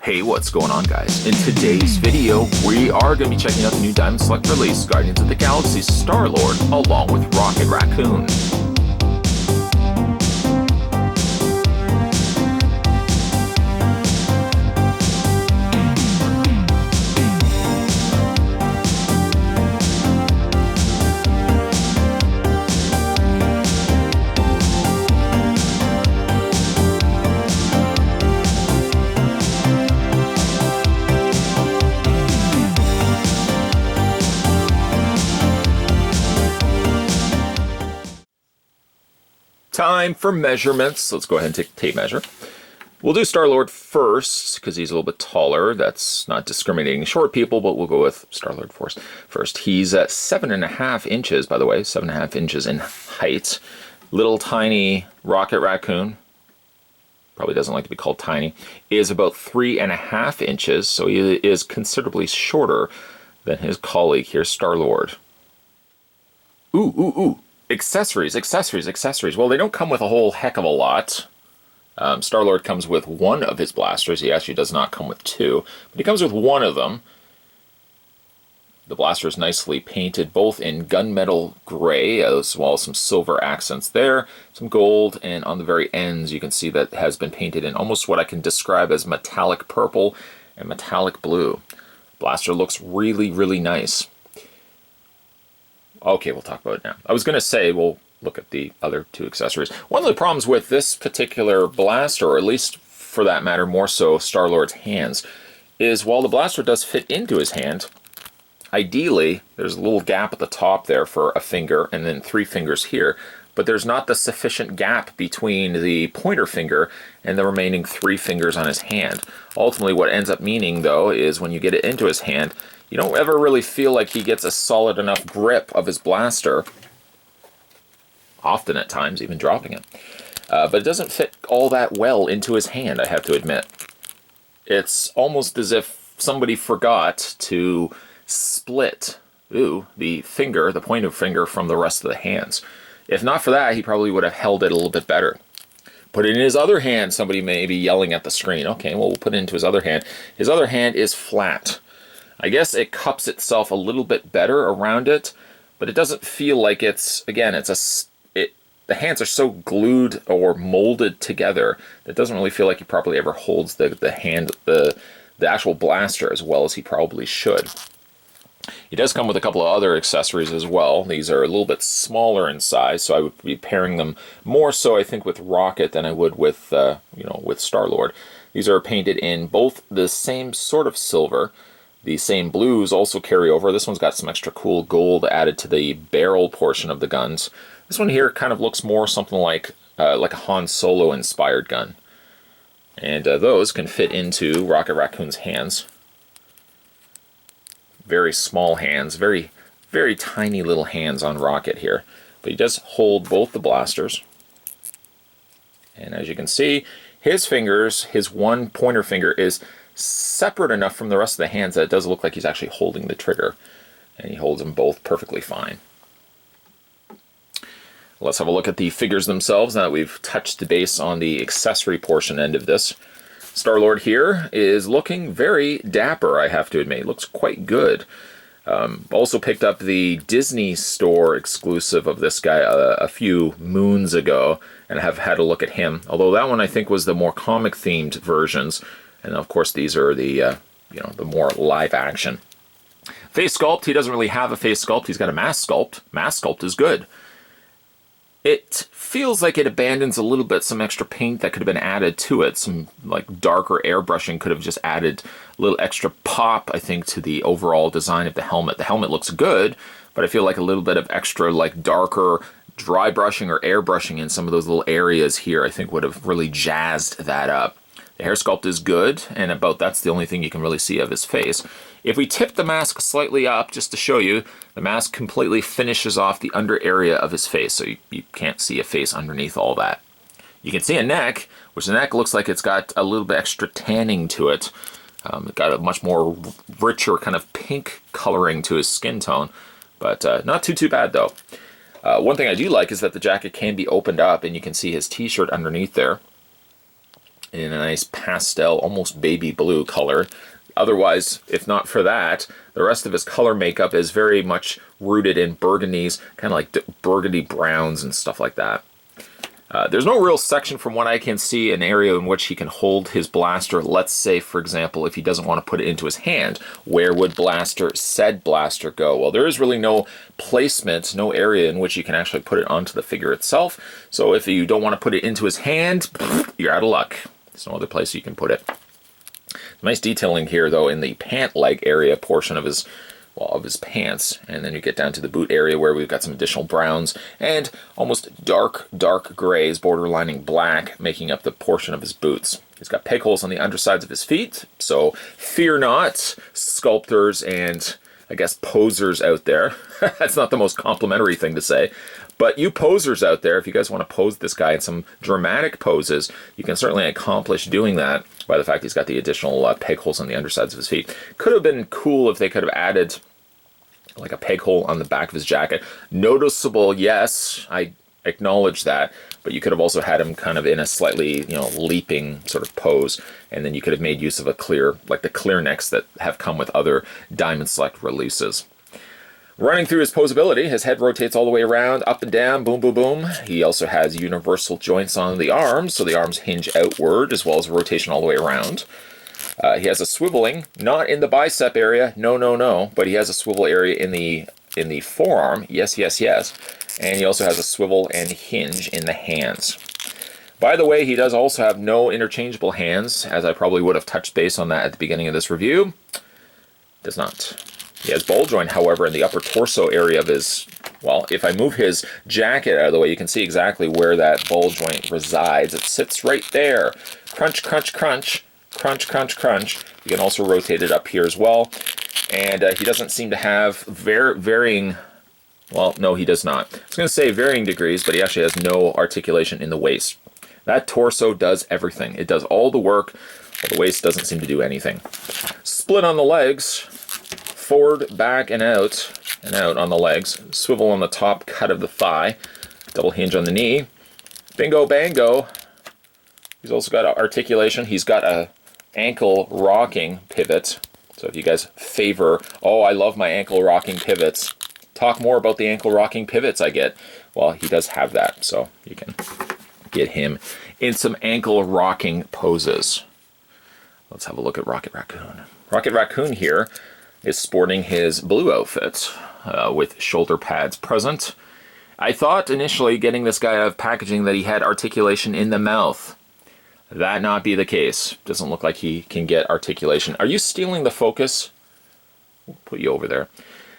Hey, what's going on, guys? In today's video, we are going to be checking out the new Diamond Select release, Guardians of the Galaxy Star-Lord, along with Rocket Raccoon. Time for measurements. Let's go ahead and take a tape measure. We'll do Star-Lord first, because he's a little bit taller. That's not discriminating short people, but we'll go with Star-Lord first. He's at 7.5 inches, by the way, 7.5 inches in height. Little tiny Rocket Raccoon, probably doesn't like to be called tiny, is about 3.5 inches, so he is considerably shorter than his colleague here, Star-Lord. Ooh. Accessories. Well, they don't come with a whole heck of a lot. Star-Lord comes with one of his blasters. He actually does not come with two, but he comes with one of them. The blaster is nicely painted both in gunmetal gray as well as some silver accents there, some gold, and on the very ends you can see that it has been painted in almost what I can describe as metallic purple and metallic blue. Blaster looks really, really nice. Okay, we'll talk about it now. I was going to say, we'll look at the other two accessories. One of the problems with this particular blaster, or at least for that matter, more so Star-Lord's hands, is while the blaster does fit into his hand, ideally, there's a little gap at the top there for a finger and then 3 fingers here, but there's not the sufficient gap between the pointer finger and the remaining 3 fingers on his hand. Ultimately, what ends up meaning, though, is when you get it into his hand, you don't ever really feel like he gets a solid enough grip of his blaster, often at times even dropping it. But it doesn't fit all that well into his hand, I have to admit. It's almost as if somebody forgot to split the finger, the pointer finger, from the rest of the hands. If not for that, he probably would have held it a little bit better. Put it in his other hand, somebody may be yelling at the screen. Okay, well, we'll put it into his other hand. His other hand is flat. I guess it cups itself a little bit better around it, but it doesn't feel like it's, again, the hands are so glued or molded together that it doesn't really feel like he properly ever holds the actual blaster as well as he probably should. He does come with a couple of other accessories as well. These are a little bit smaller in size, so I would be pairing them more so, I think, with Rocket than I would with, with Star-Lord. These are painted in both the same sort of silver. The same blues also carry over. This one's got some extra cool gold added to the barrel portion of the guns. This one here kind of looks more something like a Han Solo inspired gun. And those can fit into Rocket Raccoon's hands. Very small hands, very, very tiny little hands on Rocket here. But he does hold both the blasters. And as you can see, his fingers, his one pointer finger is separate enough from the rest of the hands that it does look like he's actually holding the trigger. And he holds them both perfectly fine. Let's have a look at the figures themselves now that we've touched the base on the accessory portion end of this. Star-Lord here is looking very dapper, I have to admit. He looks quite good. Also picked up the Disney Store exclusive of this guy a few moons ago, and have had a look at him. Although that one I think was the more comic-themed versions. And of course, these are the the more live action. Face sculpt, he doesn't really have a face sculpt. He's got a mask sculpt. Mask sculpt is good. It feels like it abandons a little bit some extra paint that could have been added to it. Some like darker airbrushing could have just added a little extra pop, I think, to the overall design of the helmet. The helmet looks good, but I feel like a little bit of extra like darker dry brushing or airbrushing in some of those little areas here I think would have really jazzed that up. The hair sculpt is good, and that's the only thing you can really see of his face. If we tip the mask slightly up, just to show you, the mask completely finishes off the under area of his face, so you can't see a face underneath all that. You can see a neck, which the neck looks like it's got a little bit extra tanning to it. It's got a much more richer kind of pink coloring to his skin tone, but not too bad though. One thing I do like is that the jacket can be opened up, and you can see his t-shirt underneath there. in a nice pastel, almost baby blue color. Otherwise, if not for that, the rest of his color makeup is very much rooted in burgundies, kind of like burgundy browns and stuff like that. There's no real section from what I can see, an area in which he can hold his blaster. Let's say, for example, if he doesn't want to put it into his hand, where would said blaster go? Well, there is really no placement, no area in which you can actually put it onto the figure itself. So if you don't want to put it into his hand, you're out of luck. There's no other place you can put it. Nice detailing here, though, in the pant leg area portion of his pants, and then you get down to the boot area where we've got some additional browns and almost dark grays borderlining black making up the portion of his boots. He's got peg holes on the undersides of his feet, so fear not, sculptors and I guess posers out there. That's not the most complimentary thing to say, but you posers out there, if you guys want to pose this guy in some dramatic poses, you can certainly accomplish doing that by the fact he's got the additional peg holes on the undersides of his feet. Could have been cool if they could have added like a peg hole on the back of his jacket. Noticeable, yes, I acknowledge that, but you could have also had him kind of in a slightly, leaping sort of pose, and then you could have made use of a clear, like the clear necks that have come with other Diamond Select releases. Running through his posability, his head rotates all the way around, up and down, boom, boom, boom. He also has universal joints on the arms, so the arms hinge outward, as well as rotation all the way around. He has a swiveling, not in the bicep area, no, but he has a swivel area in the forearm, yes, and he also has a swivel and hinge in the hands. By the way, he does also have no interchangeable hands, as I probably would have touched base on that at the beginning of this review. Does not. He has ball joint, however, in the upper torso area of his, well, if I move his jacket out of the way, you can see exactly where that ball joint resides. It sits right there. Crunch, crunch, crunch. Crunch, crunch, crunch. You can also rotate it up here as well. And he doesn't seem to have varying, well, no, he does not. I was going to say varying degrees, but he actually has no articulation in the waist. That torso does everything. It does all the work, but the waist doesn't seem to do anything. Split on the legs, forward, back, and out on the legs. Swivel on the top cut of the thigh. Double hinge on the knee. Bingo, bango. He's also got articulation. He's got a ankle rocking pivot. So if you guys favor, oh, I love my ankle rocking pivots, talk more about the ankle rocking pivots I get. Well, he does have that, so you can get him in some ankle rocking poses. Let's have a look at Rocket Raccoon. Rocket Raccoon here is sporting his blue outfit with shoulder pads present. I thought initially getting this guy out of packaging that he had articulation in the mouth. That not be the case. Doesn't look like he can get articulation. Are you stealing the focus? We'll put you over there.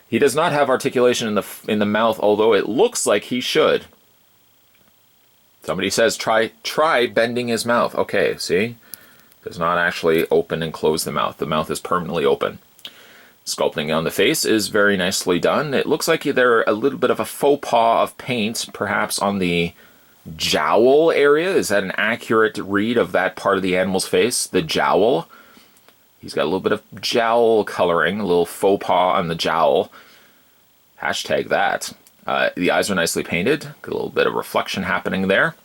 He does not have articulation in the mouth, although it looks like he should. Somebody says try bending his mouth. Okay, see? Does not actually open and close the mouth. The mouth is permanently open. Sculpting on the face is very nicely done. It looks like there's a little bit of a faux pas of paint, perhaps on the jowl area. Is that an accurate read of that part of the animal's face? The jowl. He's got a little bit of jowl coloring, a little faux pas on the jowl. Hashtag that. The eyes are nicely painted. Got a little bit of reflection happening there.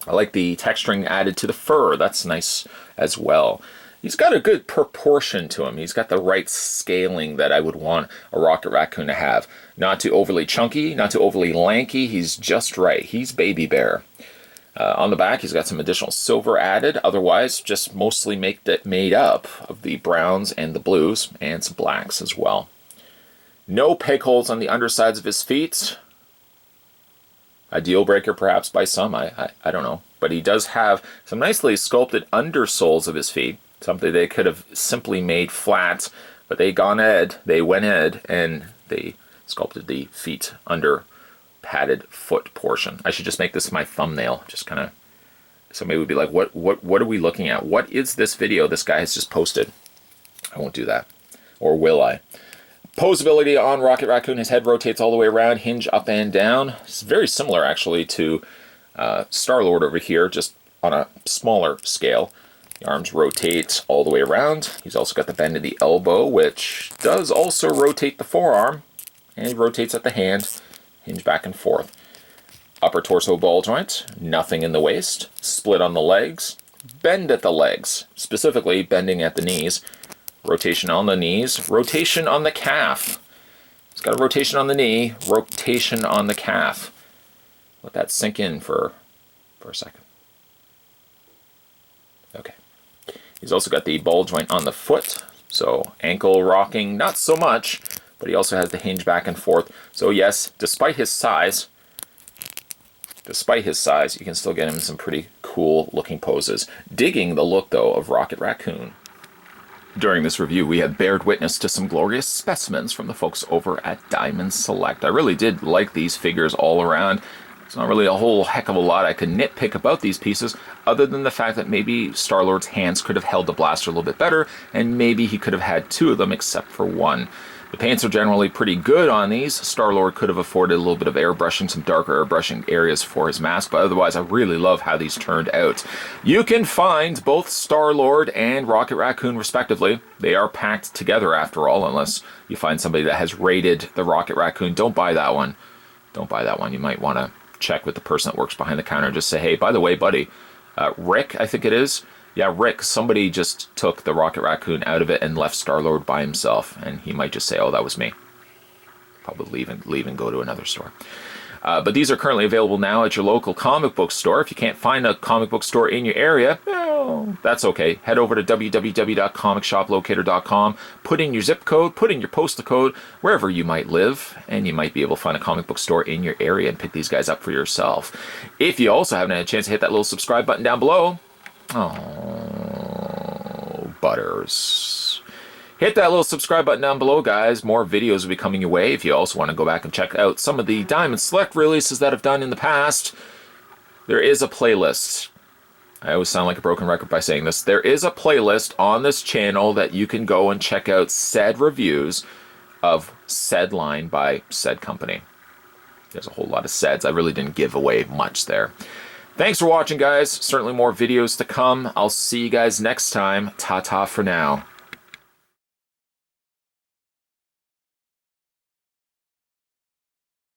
I like the texturing added to the fur. That's nice as well. He's got a good proportion to him. He's got the right scaling that I would want a Rocket Raccoon to have. Not too overly chunky, not too overly lanky. He's just right. He's Baby Bear. On the back, he's got some additional silver added. Otherwise, just mostly made up of the browns and the blues and some blacks as well. No peg holes on the undersides of his feet. A deal breaker perhaps by some, I don't know. But he does have some nicely sculpted undersoles of his feet. Something they could have simply made flat, but they went ahead and they sculpted the feet under padded foot portion. I should just make this my thumbnail. Just kind of, somebody would be like, what are we looking at? What is this video this guy has just posted? I won't do that. Or will I? Posability on Rocket Raccoon. His head rotates all the way around, hinge up and down. It's very similar actually to Star-Lord over here, just on a smaller scale. The arms rotate all the way around. He's also got the bend in the elbow, which does also rotate the forearm. And he rotates at the hand, hinge back and forth. Upper torso ball joint, nothing in the waist. Split on the legs. bend at the legs, specifically bending at the knees. Rotation on the knees, rotation on the calf. It's got a rotation on the knee, rotation on the calf. Let that sink in for a second. Okay. He's also got the ball joint on the foot, so ankle rocking, not so much, but he also has the hinge back and forth. So yes, despite his size, you can still get him in some pretty cool looking poses. Digging the look, though, of Rocket Raccoon. During this review, we have bared witness to some glorious specimens from the folks over at Diamond Select. I really did like these figures all around. There's not really a whole heck of a lot I could nitpick about these pieces, other than the fact that maybe Star-Lord's hands could have held the blaster a little bit better, and maybe he could have had two of them except for one. The paints are generally pretty good on these. Star-Lord could have afforded a little bit of airbrushing, some darker airbrushing areas for his mask, but otherwise I really love how these turned out. You can find both Star-Lord and Rocket Raccoon respectively. They are packed together after all, unless you find somebody that has rated the Rocket Raccoon. Don't buy that one. Don't buy that one. You might want to check with the person that works behind the counter and just say, hey, by the way, buddy, Rick, I think it is. Yeah, Rick, somebody just took the Rocket Raccoon out of it and left Star-Lord by himself. And he might just say, oh, that was me. Probably leave and go to another store. But these are currently available now at your local comic book store. If you can't find a comic book store in your area, well, that's okay. Head over to www.comicshoplocator.com, put in your zip code, put in your postal code, wherever you might live, and you might be able to find a comic book store in your area and pick these guys up for yourself. If you also haven't had a chance to hit that little subscribe button down below, oh, butters. Hit that little subscribe button down below, guys. More videos will be coming your way. If you also want to go back and check out some of the Diamond Select releases that I've done in the past, there is a playlist. I always sound like a broken record by saying this. There is a playlist on this channel that you can go and check out said reviews of said line by said company. There's a whole lot of saids. I really didn't give away much there. Thanks for watching, guys. Certainly more videos to come. I'll see you guys next time. Ta-ta for now.